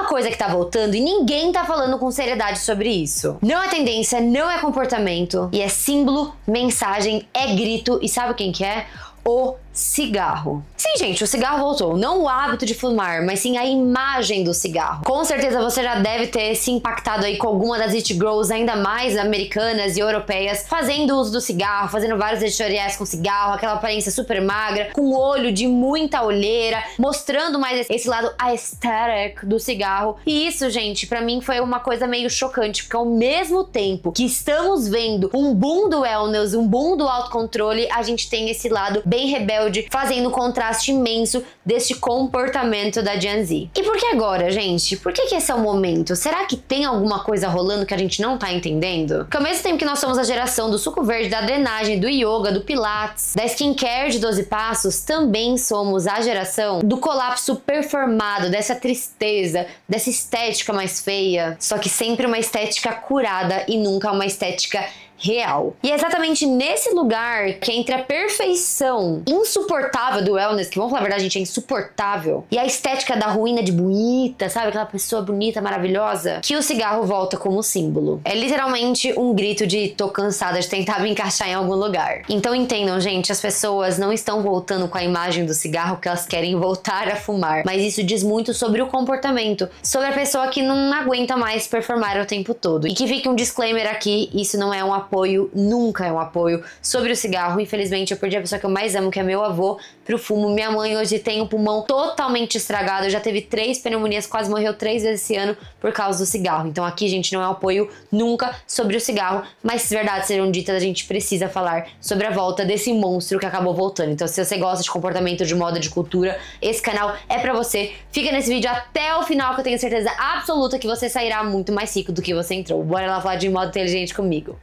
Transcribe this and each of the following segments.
coisa que tá voltando e ninguém tá falando com seriedade sobre isso. Não é tendência, não é comportamento, e é símbolo, mensagem, é grito, e sabe quem que é? O cigarro. Sim, gente, o cigarro voltou. Não o hábito de fumar, mas sim a imagem do cigarro. Com certeza você já deve ter se impactado aí com alguma das it girls, ainda mais americanas e europeias, fazendo uso do cigarro, fazendo vários editoriais com cigarro, aquela aparência super magra, com olho de muita olheira, mostrando mais esse lado aesthetic do cigarro. E isso, gente, pra mim foi uma coisa meio chocante, porque ao mesmo tempo que estamos vendo um boom do wellness, um boom do autocontrole, a gente tem esse lado bem rebelde, fazendo um contraste imenso deste comportamento da Gen Z. E por que agora, gente? Por que esse é o momento? Será que tem alguma coisa rolando que a gente não tá entendendo? Porque ao mesmo tempo que nós somos a geração do suco verde, da drenagem, do yoga, do pilates, da skincare de 12 passos, também somos a geração do colapso performado, dessa tristeza, dessa estética mais feia, só que sempre uma estética curada e nunca uma estética real. E é exatamente nesse lugar que entre a perfeição insuportável do wellness, que vamos falar a verdade, gente, é insuportável, e a estética da ruína de bonita, sabe? Aquela pessoa bonita, maravilhosa, que o cigarro volta como símbolo. É literalmente um grito de tô cansada de tentar me encaixar em algum lugar. Então entendam, gente, as pessoas não estão voltando com a imagem do cigarro que elas querem voltar a fumar, mas isso diz muito sobre o comportamento, sobre a pessoa que não aguenta mais performar o tempo todo. E que fique um disclaimer aqui, isso não é um apoio, nunca é um apoio sobre o cigarro. Infelizmente eu perdi a pessoa que eu mais amo, que é meu avô, pro fumo. Minha mãe hoje tem o pulmão totalmente estragado, já teve 3 pneumonias, quase morreu 3 vezes esse ano por causa do cigarro. Então aqui, gente, não é um apoio nunca sobre o cigarro, mas se verdades serão ditas, a gente precisa falar sobre a volta desse monstro que acabou voltando. Então se você gosta de comportamento, de moda, de cultura, esse canal é pra você. Fica nesse vídeo até o final, que eu tenho certeza absoluta que você sairá muito mais rico do que você entrou. Bora lá falar de moda inteligente comigo.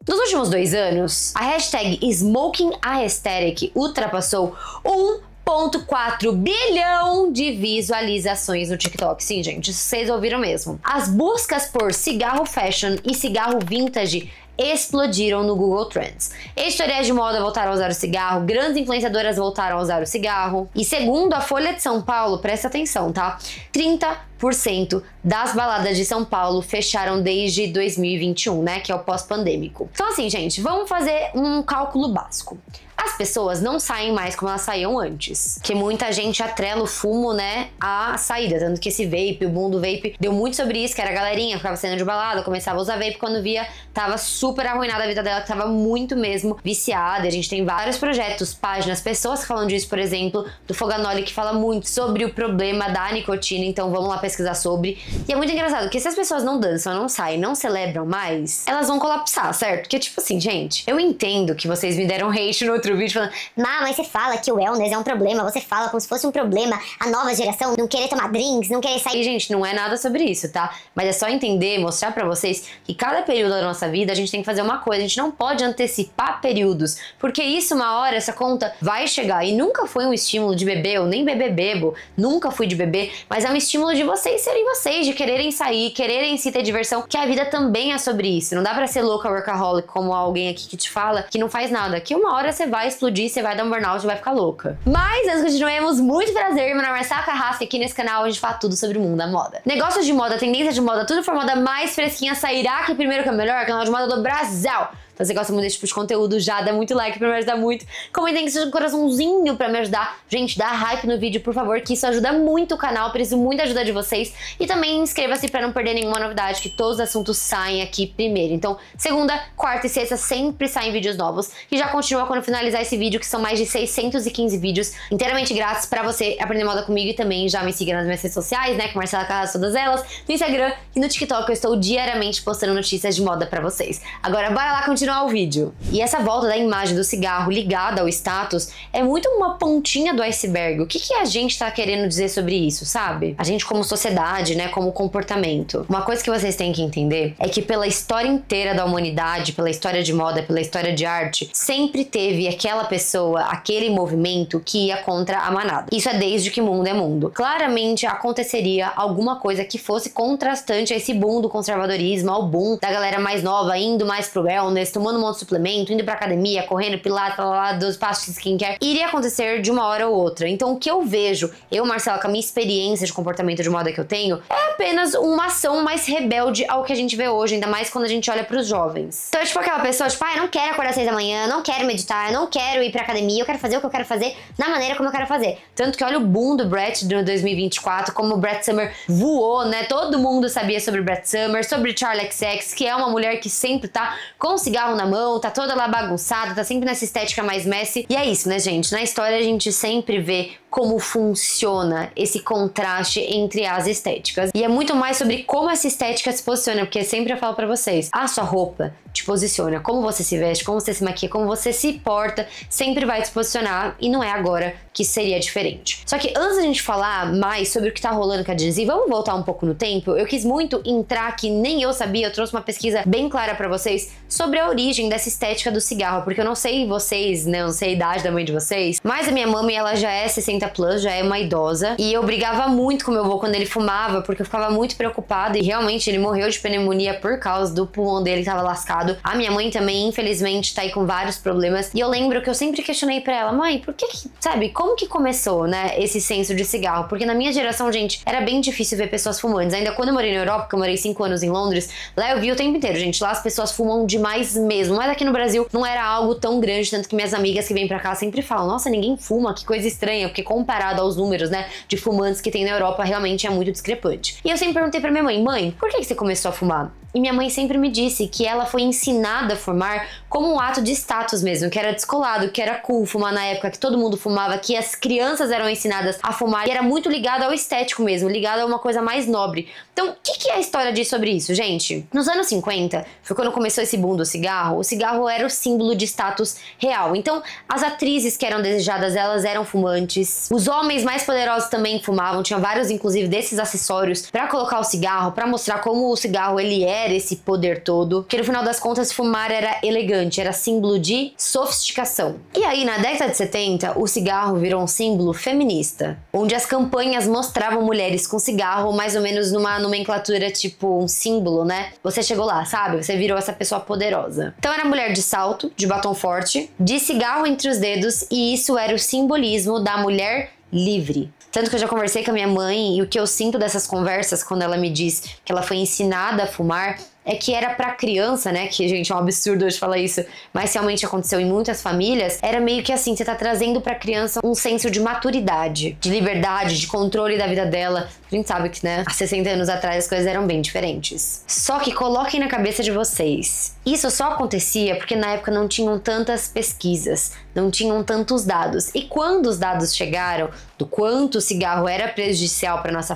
Nos últimos 2 anos, a hashtag Smoking Aesthetic ultrapassou 1,4 bilhão de visualizações no TikTok. Sim, gente, vocês ouviram mesmo. As buscas por cigarro fashion e cigarro vintage explodiram no Google Trends. Editoriais de moda voltaram a usar o cigarro, grandes influenciadoras voltaram a usar o cigarro. E segundo a Folha de São Paulo, presta atenção, tá? 30% das baladas de São Paulo fecharam desde 2021, né? Que é o pós-pandêmico. Então assim, gente, vamos fazer um cálculo básico. As pessoas não saem mais como elas saíam antes, que muita gente atrela o fumo, né, à saída, tanto que esse vape, o boom do vape, deu muito sobre isso, que era a galerinha, ficava saindo de balada, começava a usar vape, quando via, tava super arruinada a vida dela, que tava muito mesmo viciada. A gente tem vários projetos, páginas, pessoas que falam disso, por exemplo, do Foganoli, que fala muito sobre o problema da nicotina, então vamos lá pesquisar sobre. E é muito engraçado, porque se as pessoas não dançam, não saem, não celebram mais, elas vão colapsar, certo? Porque tipo assim, gente, eu entendo que vocês me deram hate no outro vídeo falando, mas você fala que o wellness é um problema, você fala como se fosse um problema a nova geração não querer tomar drinks, não querer sair. E gente, não é nada sobre isso, tá? Mas é só entender, mostrar pra vocês que cada período da nossa vida a gente tem que fazer uma coisa, a gente não pode antecipar períodos, porque isso uma hora, essa conta vai chegar. E nunca foi um estímulo de beber, eu nem bebo, nunca fui de beber, mas é um estímulo de vocês serem vocês, de quererem sair, quererem se ter diversão, que a vida também é sobre isso. Não dá pra ser louca workaholic, como alguém aqui que te fala, que não faz nada, que uma hora você vai explodir, você vai dar um burnout e vai ficar louca. Mas antes que continuemos, muito prazer, meu nome é Sá Carrasco e aqui nesse canal a gente fala tudo sobre o mundo da moda. Negócios de moda, tendência de moda, tudo for moda mais fresquinha, sairá aqui primeiro que é o melhor canal de moda do Brasil. Então, se você gosta muito desse tipo de conteúdo, já dá muito like pra me ajudar muito. Comentem que seja um coraçãozinho pra me ajudar. Gente, dá hype no vídeo, por favor, que isso ajuda muito o canal. Preciso muito da ajuda de vocês. E também inscreva-se pra não perder nenhuma novidade, que todos os assuntos saem aqui primeiro. Então, segunda, quarta e sexta sempre saem vídeos novos. E já continua quando finalizar esse vídeo, que são mais de 615 vídeos inteiramente grátis pra você aprender moda comigo. E também já me siga nas minhas redes sociais, né, que Marcela Carrasco, todas elas. No Instagram e no TikTok eu estou diariamente postando notícias de moda pra vocês. Agora, bora lá continuar continuar o vídeo. E essa volta da imagem do cigarro ligada ao status é muito uma pontinha do iceberg. O que a gente tá querendo dizer sobre isso, sabe? A gente como sociedade, né, como comportamento. Uma coisa que vocês têm que entender é que pela história inteira da humanidade, pela história de moda, pela história de arte, sempre teve aquela pessoa, aquele movimento que ia contra a manada. Isso é desde que mundo é mundo. Claramente aconteceria alguma coisa que fosse contrastante a esse boom do conservadorismo, ao boom da galera mais nova, indo mais pro wellness, tomando um monte de suplemento, indo pra academia, correndo, pilates, dos passos de skincare. Iria acontecer de uma hora ou outra. Então o que eu vejo, eu, Marcela, com a minha experiência de comportamento de moda que eu tenho, é apenas uma ação mais rebelde ao que a gente vê hoje, ainda mais quando a gente olha pros jovens. Então é tipo aquela pessoa, tipo, eu não quero acordar às 6 da manhã, não quero meditar, eu não quero ir pra academia, eu quero fazer o que eu quero fazer na maneira como eu quero fazer. Tanto que olha o boom do Brett no 2024, como o Brett Summer voou, né? Todo mundo sabia sobre o Brett Summer, sobre Charli XCX, que é uma mulher que sempre tá com um cigarro na mão, tá toda lá bagunçada, tá sempre nessa estética mais messy. E é isso, né, gente? Na história a gente sempre vê como funciona esse contraste entre as estéticas. E é muito mais sobre como essa estética se posiciona, porque sempre eu falo pra vocês, a sua roupa te posiciona, como você se veste, como você se maquia, como você se porta, sempre vai te posicionar e não é agora que seria diferente. Só que antes da gente falar mais sobre o que tá rolando com a Gen Z, vamos voltar um pouco no tempo? Eu quis muito entrar que nem eu sabia, eu trouxe uma pesquisa bem clara pra vocês sobre a origem dessa estética do cigarro, porque eu não sei vocês, né, eu não sei a idade da mãe de vocês, mas a minha mãe, ela já é 60 plus, já é uma idosa, e eu brigava muito com meu avô quando ele fumava, porque eu ficava muito preocupada, e realmente ele morreu de pneumonia por causa do pulmão dele que tava lascado. A minha mãe também, infelizmente, tá aí com vários problemas, e eu lembro que eu sempre questionei pra ela, mãe, por que, sabe, como que começou, né, esse senso de cigarro? Porque na minha geração, gente, era bem difícil ver pessoas fumantes, ainda quando eu morei na Europa, que eu morei 5 anos em Londres, lá eu vi o tempo inteiro, gente, lá as pessoas fumam demais mesmo, mas aqui no Brasil não era algo tão grande, tanto que minhas amigas que vêm pra cá sempre falam, nossa, ninguém fuma, que coisa estranha, porque comparado aos números, né, de fumantes que tem na Europa, realmente é muito discrepante. E eu sempre perguntei pra minha mãe, por que você começou a fumar? E minha mãe sempre me disse que ela foi ensinada a fumar como um ato de status mesmo, que era descolado, que era cool fumar na época que todo mundo fumava, que as crianças eram ensinadas a fumar, e era muito ligado ao estético mesmo, ligado a uma coisa mais nobre. Então, o que é a história diz sobre isso, gente? Nos anos 50, foi quando começou esse boom do cigarro, o cigarro era o símbolo de status real. Então, as atrizes que eram desejadas, elas eram fumantes, os homens mais poderosos também fumavam, tinha vários, inclusive, desses acessórios pra colocar o cigarro, pra mostrar como o cigarro, ele era esse poder todo, que no final das contas fumar era elegante, era símbolo de sofisticação. E aí na década de 70 o cigarro virou um símbolo feminista, onde as campanhas mostravam mulheres com cigarro mais ou menos numa nomenclatura tipo um símbolo, né? Você chegou lá, sabe? Você virou essa pessoa poderosa. Então era mulher de salto, de batom forte, de cigarro entre os dedos, e isso era o simbolismo da mulher livre. Tanto que eu já conversei com a minha mãe, e o que eu sinto dessas conversas quando ela me diz que ela foi ensinada a fumar é que era pra criança, né, que, gente, é um absurdo hoje falar isso, mas realmente aconteceu em muitas famílias, era meio que assim, você tá trazendo pra criança um senso de maturidade, de liberdade, de controle da vida dela. A gente sabe que, né, há 60 anos atrás as coisas eram bem diferentes. Só que coloquem na cabeça de vocês, isso só acontecia porque na época não tinham tantas pesquisas, não tinham tantos dados. E quando os dados chegaram do quanto o cigarro era prejudicial pra nossa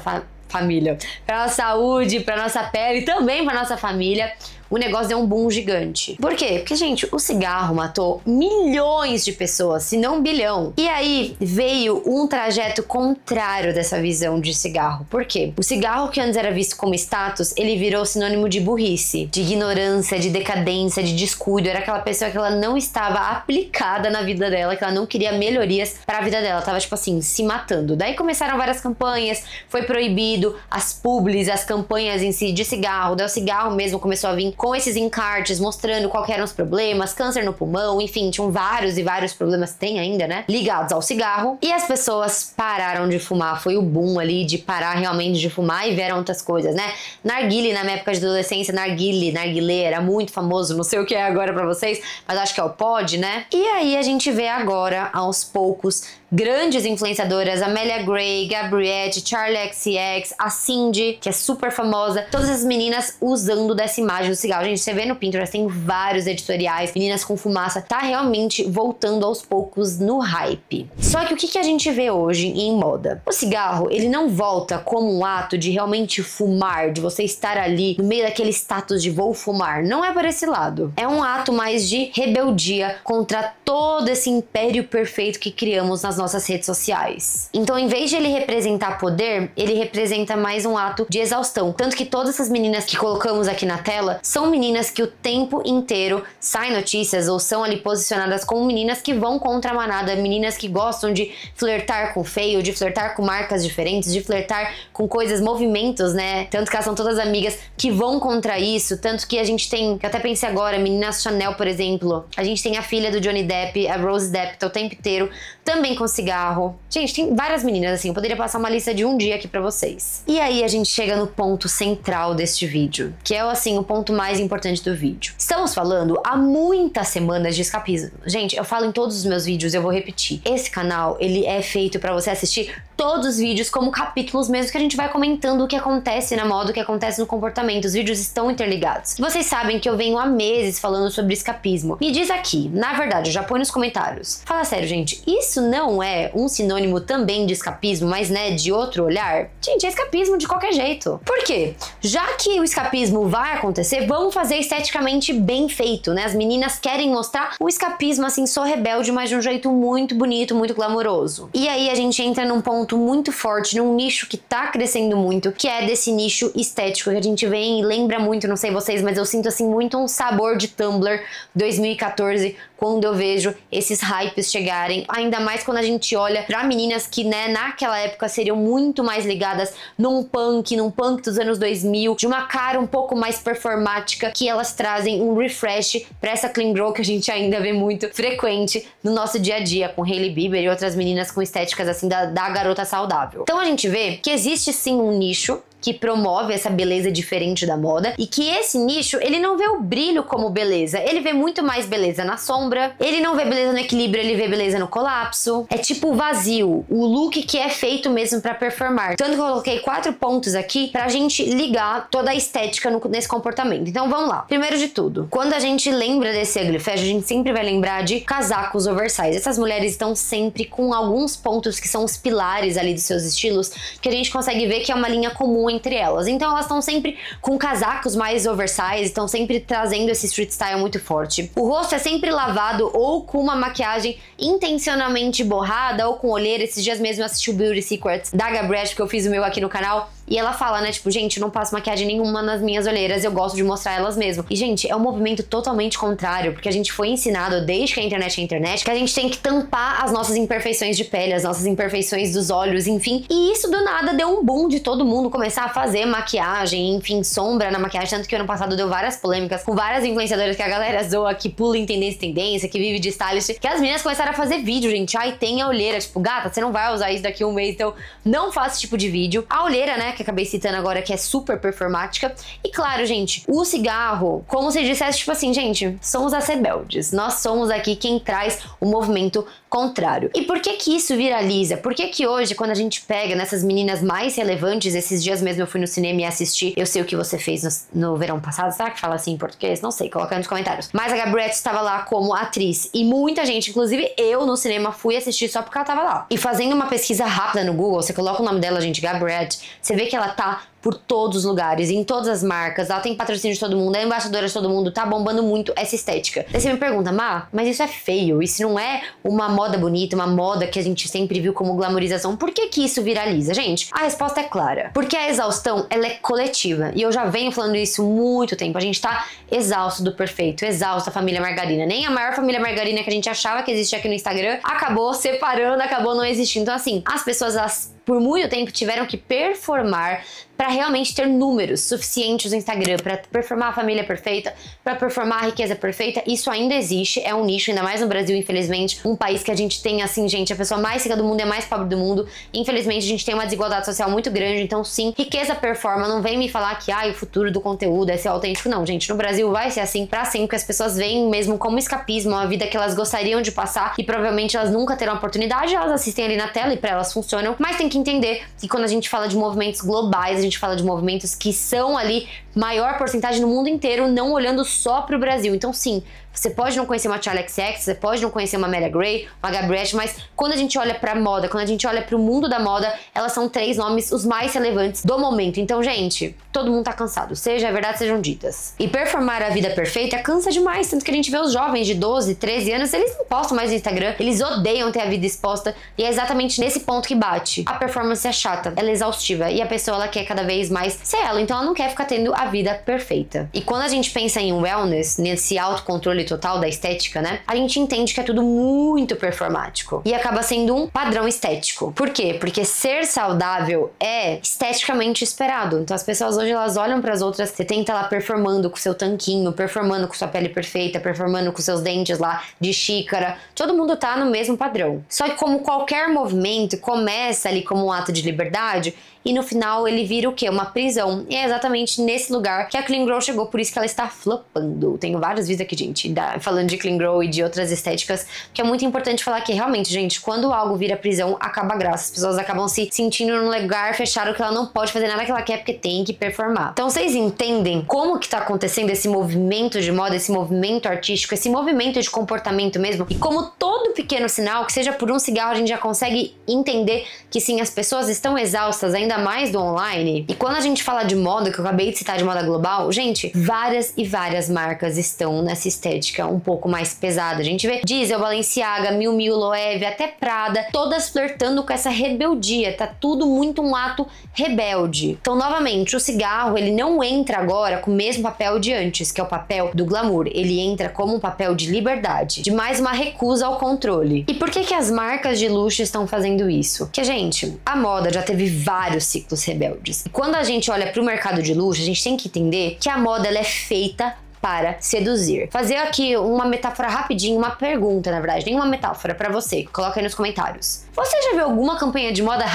família, pra nossa saúde, pra nossa pele e também pra nossa família, o negócio deu um boom gigante. Por quê? Porque, gente, o cigarro matou milhões de pessoas, se não 1 bilhão. E aí veio um trajeto contrário dessa visão de cigarro. Por quê? O cigarro, que antes era visto como status, ele virou sinônimo de burrice, de ignorância, de decadência, de descuido. Era aquela pessoa que ela não estava aplicada na vida dela, que ela não queria melhorias para a vida dela. Ela tava, tipo assim, se matando. Daí começaram várias campanhas, foi proibido as publis, as campanhas em si de cigarro. Daí o cigarro mesmo começou a vir com esses encartes mostrando qual que eram os problemas, câncer no pulmão, enfim, tinham vários e vários problemas, tem ainda, né, ligados ao cigarro. E as pessoas pararam de fumar, foi o boom ali de parar realmente de fumar, e vieram outras coisas, né? Narguile, na minha época de adolescência, narguilé era muito famoso, não sei o que é agora pra vocês, mas acho que é o pod, né? E aí a gente vê agora, aos poucos, grandes influenciadoras, Amélia Gray, Gabriette, Charli XCX, a Cindy, que é super famosa, todas as meninas usando dessa imagem do cigarro. Gente, você vê no Pinterest, tem vários editoriais, meninas com fumaça, tá realmente voltando aos poucos no hype. Só que o que a gente vê hoje em moda? O cigarro, ele não volta como um ato de realmente fumar, de você estar ali no meio daquele status de vou fumar. Não é por esse lado. É um ato mais de rebeldia contra todo esse império perfeito que criamos nas nossas redes sociais. Então, em vez de ele representar poder, ele representa mais um ato de exaustão. Tanto que todas essas meninas que colocamos aqui na tela são meninas que o tempo inteiro saem notícias ou são ali posicionadas como meninas que vão contra a manada, meninas que gostam de flertar com o feio, de flertar com marcas diferentes, de flertar com coisas, movimentos, né? Tanto que elas são todas amigas que vão contra isso. Tanto que a gente tem, que eu até pensei agora, meninas Chanel, por exemplo. A gente tem a filha do Johnny Depp, a Rose Depp, tá o tempo inteiro também com cigarro. Gente, tem várias meninas assim, eu poderia passar uma lista de um dia aqui pra vocês. E aí a gente chega no ponto central deste vídeo, que é assim, o ponto mais importante do vídeo. Estamos falando há muitas semanas de escapismo. Gente, eu falo em todos os meus vídeos, eu vou repetir. Esse canal, ele é feito pra você assistir todos os vídeos como capítulos mesmo, que a gente vai comentando o que acontece na moda, o que acontece no comportamento. Os vídeos estão interligados. Vocês sabem que eu venho há meses falando sobre escapismo. Me diz aqui, na verdade, já põe nos comentários. Fala sério, gente, isso não é um sinônimo também de escapismo, mas né, de outro olhar? Gente, é escapismo de qualquer jeito. Por quê? Já que o escapismo vai acontecer, vamos fazer esteticamente bem feito, né? As meninas querem mostrar o escapismo assim, sou rebelde, mas de um jeito muito bonito, muito glamouroso. E aí a gente entra num ponto muito forte, num nicho que tá crescendo muito, que é desse nicho estético que a gente vem e lembra muito, não sei vocês, mas eu sinto assim muito um sabor de Tumblr 2014, quando eu vejo esses hypes chegarem, ainda mais quando a gente olha pra meninas que, né, naquela época seriam muito mais ligadas num punk dos anos 2000, de uma cara um pouco mais performática, que elas trazem um refresh pra essa clean girl que a gente ainda vê muito frequente no nosso dia a dia, com Hailey Bieber e outras meninas com estéticas assim da garota saudável. Então a gente vê que existe sim um nicho que promove essa beleza diferente da moda e que esse nicho, ele não vê o brilho como beleza, ele vê muito mais beleza na sombra, ele não vê beleza no equilíbrio, ele vê beleza no colapso. É tipo o vazio, o look que é feito mesmo pra performar. Tanto que eu coloquei 4 pontos aqui pra gente ligar toda a estética nesse comportamento. Então vamos lá. Primeiro de tudo, quando a gente lembra desse ugly fashion, a gente sempre vai lembrar de casacos oversize. Essas mulheres estão sempre com alguns pontos que são os pilares ali dos seus estilos, que a gente consegue ver que é uma linha comum entre elas. Então elas estão sempre com casacos mais oversize, estão sempre trazendo esse street style muito forte. O rosto é sempre lavado ou com uma maquiagem intencionalmente borrada ou com olheira. Esses dias mesmo eu assisti o Beauty Secrets da Gabriette, porque eu fiz o meu aqui no canal, e ela fala, né, tipo, gente, eu não passo maquiagem nenhuma nas minhas olheiras, eu gosto de mostrar elas mesmo. E, gente, é um movimento totalmente contrário, porque a gente foi ensinado, desde que a internet é internet, que a gente tem que tampar as nossas imperfeições de pele, as nossas imperfeições dos olhos, enfim. E isso, do nada, deu um boom de todo mundo começar a fazer maquiagem, enfim, sombra na maquiagem. Tanto que ano passado deu várias polêmicas com várias influenciadoras que a galera zoa, que pula em tendência, que vive de stylist, que as meninas começaram a fazer vídeo, gente. Ai, tem a olheira, tipo, gata, você não vai usar isso daqui a um mês, então não faça esse tipo de vídeo. A olheira, né, que acabei citando agora, que é super performática. E claro, gente, o cigarro, como se dissesse, tipo assim, gente, somos as rebeldes. Nós somos aqui quem traz o movimento contrário. E por que que isso viraliza? Por que que hoje, quando a gente pega nessas meninas mais relevantes, esses dias mesmo eu fui no cinema e assisti Eu Sei O Que Você Fez no verão passado, será que fala assim em português? Não sei, coloca aí nos comentários. Mas a Gabriette estava lá como atriz, e muita gente, inclusive eu no cinema, fui assistir só porque ela tava lá. E fazendo uma pesquisa rápida no Google, você coloca o nome dela, gente, Gabriette, você vê que ela tá por todos os lugares, em todas as marcas, ela tem patrocínio de todo mundo, é embaixadora de todo mundo, tá bombando muito essa estética. Aí você me pergunta, Má, mas isso é feio, isso não é uma moda bonita, uma moda que a gente sempre viu como glamorização, por que que isso viraliza? Gente, a resposta é clara, porque a exaustão, ela é coletiva, e eu já venho falando isso há muito tempo, a gente tá exausto do perfeito, exausto da família margarina, nem a maior família margarina que a gente achava que existia aqui no Instagram, acabou separando, acabou não existindo. Então assim, as pessoas, elas por muito tempo tiveram que performar, para realmente ter números suficientes no Instagram, para performar a família perfeita, para performar a riqueza perfeita. Isso ainda existe, é um nicho, ainda mais no Brasil, infelizmente, um país que a gente tem, assim, gente, a pessoa mais rica do mundo é a mais pobre do mundo. Infelizmente, a gente tem uma desigualdade social muito grande, então sim, riqueza performa, não vem me falar que, o futuro do conteúdo é ser autêntico, não, gente, no Brasil vai ser assim pra sempre, porque as pessoas veem mesmo como escapismo, uma vida que elas gostariam de passar e provavelmente elas nunca terão a oportunidade, elas assistem ali na tela e pra elas funcionam, mas tem que entender que quando a gente fala de movimentos globais, a gente fala de movimentos que são ali maior porcentagem no mundo inteiro, não olhando só pro Brasil. Então sim, você pode não conhecer uma Charli XCX, você pode não conhecer uma Amélia Gray, uma Gabrielle, mas quando a gente olha pra moda, quando a gente olha pro mundo da moda, elas são 3 nomes os mais relevantes do momento. Então, gente, todo mundo tá cansado, seja a verdade, sejam ditas. E performar a vida perfeita cansa demais, tanto que a gente vê os jovens de 12, 13 anos, eles não postam mais no Instagram, eles odeiam ter a vida exposta, e é exatamente nesse ponto que bate. A performance é chata, ela é exaustiva, e a pessoa, ela quer cada vez mais ser ela, então ela não quer ficar tendo a vida perfeita. E quando a gente pensa em wellness, nesse autocontrole total da estética, né, a gente entende que é tudo muito performático e acaba sendo um padrão estético. Por quê? Porque ser saudável é esteticamente esperado. Então as pessoas hoje, elas olham para as outras, você tenta lá performando com seu tanquinho, performando com sua pele perfeita, performando com seus dentes lá de xícara, todo mundo tá no mesmo padrão. Só que como qualquer movimento começa ali como um ato de liberdade, e no final ele vira o quê? Uma prisão. E é exatamente nesse lugar que a Clean Grow chegou, por isso que ela está flopando. Tenho vários vídeos aqui, gente, falando de Clean Grow e de outras estéticas, que é muito importante falar que realmente, gente, quando algo vira prisão, acaba a graça. As pessoas acabam se sentindo num lugar fechado que ela não pode fazer nada que ela quer porque tem que performar. Então vocês entendem como que tá acontecendo esse movimento de moda, esse movimento artístico, esse movimento de comportamento mesmo, e como todo pequeno sinal, que seja por um cigarro, a gente já consegue entender que sim, as pessoas estão exaustas, ainda mais do online. E quando a gente fala de moda, que eu acabei de citar de moda global, gente, várias e várias marcas estão nessa estética um pouco mais pesada. A gente vê Diesel, Balenciaga, Miu Miu, Loewe, até Prada, todas flertando com essa rebeldia. Tá tudo muito um ato rebelde. Então, novamente, o cigarro, ele não entra agora com o mesmo papel de antes, que é o papel do glamour. Ele entra como um papel de liberdade, de mais uma recusa ao controle. E por que que as marcas de luxo estão fazendo isso? Porque, gente, a moda já teve vários ciclos rebeldes. E quando a gente olha para o mercado de luxo, a gente tem que entender que a moda, ela é feita para seduzir. Fazer aqui uma metáfora rapidinho, uma pergunta, na verdade, nem uma metáfora, para você. Coloca aí nos comentários. Você já viu alguma campanha de moda?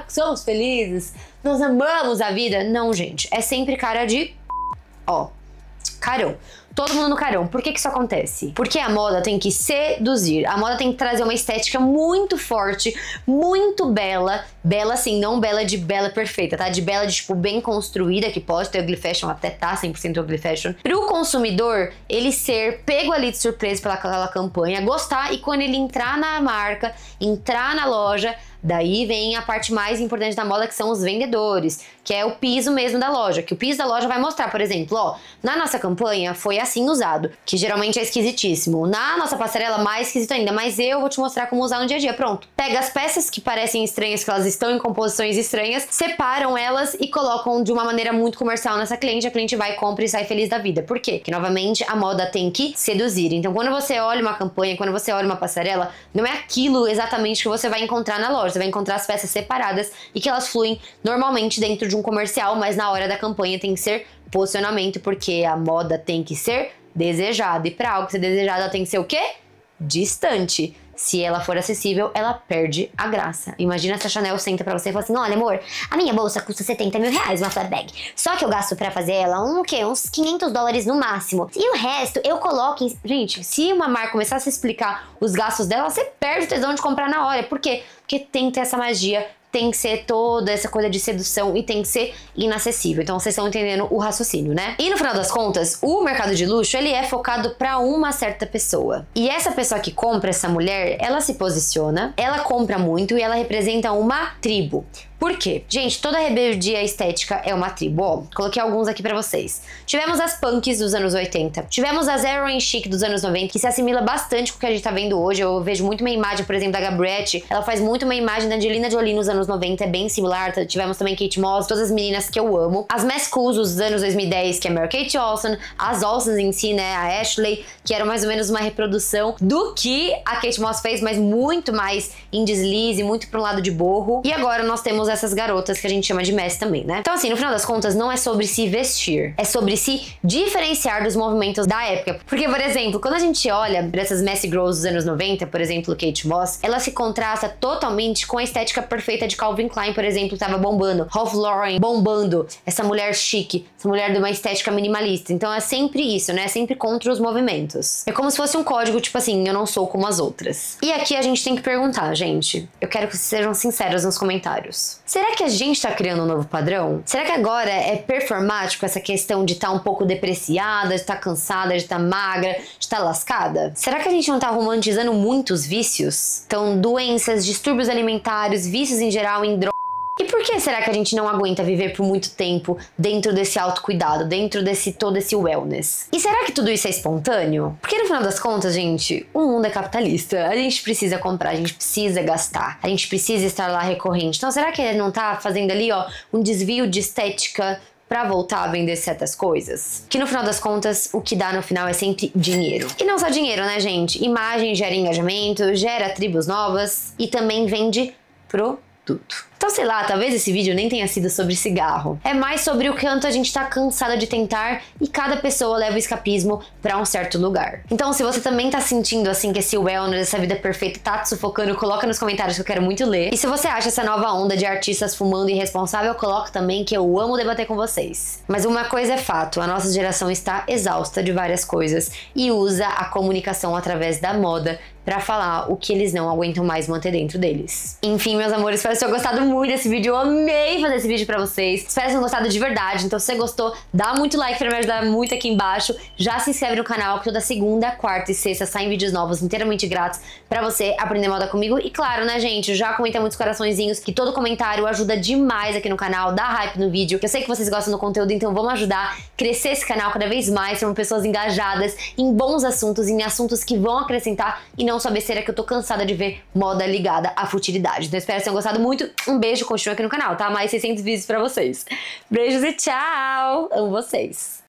Somos felizes, nós amamos a vida? Não, gente. É sempre cara de... carão. Todo mundo no carão. Por que que isso acontece? Porque a moda tem que seduzir. A moda tem que trazer uma estética muito forte, muito bela. Bela assim, não bela de bela perfeita, tá? De bela de tipo bem construída, que pode ter ugly fashion, até tá 100% ugly fashion. Pro consumidor, ele ser pego ali de surpresa pelaquela campanha, gostar, e quando ele entrar na marca, entrar na loja, daí vem a parte mais importante da moda, que são os vendedores, que é o piso mesmo da loja, que o piso da loja vai mostrar, por exemplo, na nossa campanha foi assim usado, que geralmente é esquisitíssimo. Na nossa passarela, mais esquisito ainda, mas eu vou te mostrar como usar no dia a dia. Pronto. Pega as peças que parecem estranhas, que elas estão em composições estranhas, separam elas e colocam de uma maneira muito comercial nessa cliente. A cliente vai, compra e sai feliz da vida. Por quê? Porque, novamente, a moda tem que seduzir. Então, quando você olha uma campanha, quando você olha uma passarela, não é aquilo exatamente que você vai encontrar na loja. Você vai encontrar as peças separadas e que elas fluem normalmente dentro de um comercial, mas na hora da campanha tem que ser posicionamento, porque a moda tem que ser desejada. E para algo ser desejado, ela tem que ser o quê? Distante. Se ela for acessível, ela perde a graça. Imagina se a Chanel senta pra você e fala assim: olha, amor, a minha bolsa custa 70 mil reais, uma flat bag. Só que eu gasto pra fazer ela uns $500 no máximo. E o resto eu coloco em... Gente, se uma marca começasse a explicar os gastos dela, você perde o tesão de comprar na hora. Por quê? Porque tem que ter essa magia, tem que ser toda essa coisa de sedução e tem que ser inacessível. Então vocês estão entendendo o raciocínio, né? E no final das contas, o mercado de luxo, ele é focado pra uma certa pessoa. E essa pessoa que compra, essa mulher, ela se posiciona, ela compra muito e ela representa uma tribo. Por quê? Gente, toda rebeldia estética é uma tribo. Ó, coloquei alguns aqui pra vocês. Tivemos as punks dos anos 80. Tivemos as heroin chic dos anos 90, que se assimila bastante com o que a gente tá vendo hoje. Eu vejo muito uma imagem, por exemplo, da Gabrielle. Ela faz muito uma imagem da Angelina Jolie nos anos 90, é bem similar. Tivemos também Kate Moss, todas as meninas que eu amo. As Mass Cools dos anos 2010, que é a Mary Kate Olsen. As Olsens em si, né, a Ashley, que era mais ou menos uma reprodução do que a Kate Moss fez, mas muito mais em deslize, muito pra um lado de borro. E agora nós temos essas garotas que a gente chama de mess também, né? Então assim, no final das contas, não é sobre se vestir, é sobre se diferenciar dos movimentos da época. Porque, por exemplo, quando a gente olha pra essas messy girls dos anos 90, por exemplo, Kate Moss, ela se contrasta totalmente com a estética perfeita de Calvin Klein, por exemplo, que tava bombando, Ralph Lauren bombando, essa mulher chique, essa mulher de uma estética minimalista. Então é sempre isso, né? É sempre contra os movimentos. É como se fosse um código, tipo assim, eu não sou como as outras. E aqui a gente tem que perguntar, gente, eu quero que vocês sejam sinceros nos comentários. Será que a gente tá criando um novo padrão? Será que agora é performático essa questão de estar um pouco depreciada, de estar cansada, de estar magra, de estar lascada? Será que a gente não tá romantizando muitos vícios? Então, doenças, distúrbios alimentares, vícios em geral, em drogas. E por que será que a gente não aguenta viver por muito tempo dentro desse autocuidado, dentro desse todo esse wellness? E será que tudo isso é espontâneo? Porque no final das contas, gente, o mundo é capitalista. A gente precisa comprar, a gente precisa gastar, a gente precisa estar lá recorrente. Então será que ele não tá fazendo ali, ó, um desvio de estética pra voltar a vender certas coisas? Que no final das contas, o que dá no final é sempre dinheiro. E não só dinheiro, né, gente? Imagem gera engajamento, gera tribos novas e também vende produto. Então, sei lá, talvez esse vídeo nem tenha sido sobre cigarro. É mais sobre o quanto a gente tá cansada de tentar e cada pessoa leva o escapismo pra um certo lugar. Então, se você também tá sentindo assim que esse wellness, essa vida perfeita tá te sufocando, coloca nos comentários que eu quero muito ler. E se você acha essa nova onda de artistas fumando irresponsável, coloca também que eu amo debater com vocês. Mas uma coisa é fato, a nossa geração está exausta de várias coisas e usa a comunicação através da moda pra falar o que eles não aguentam mais manter dentro deles. Enfim, meus amores, espero que vocês tenham gostado muito desse vídeo. Eu amei fazer esse vídeo pra vocês. Espero que vocês tenham gostado de verdade. Então, se você gostou, dá muito like pra me ajudar muito aqui embaixo. Já se inscreve no canal, que toda segunda, quarta e sexta saem vídeos novos inteiramente grátis pra você aprender moda comigo. E claro, né, gente, já comenta muitos coraçõezinhos, que todo comentário ajuda demais aqui no canal, dá hype no vídeo. Eu sei que vocês gostam do conteúdo, então vamos ajudar a crescer esse canal cada vez mais, sermos pessoas engajadas em bons assuntos, em assuntos que vão acrescentar e não só besteira, que eu tô cansada de ver moda ligada à futilidade. Então espero que tenham gostado muito. Um beijo, continua aqui no canal, tá? Mais 600 vídeos pra vocês. Beijos e tchau! Amo vocês!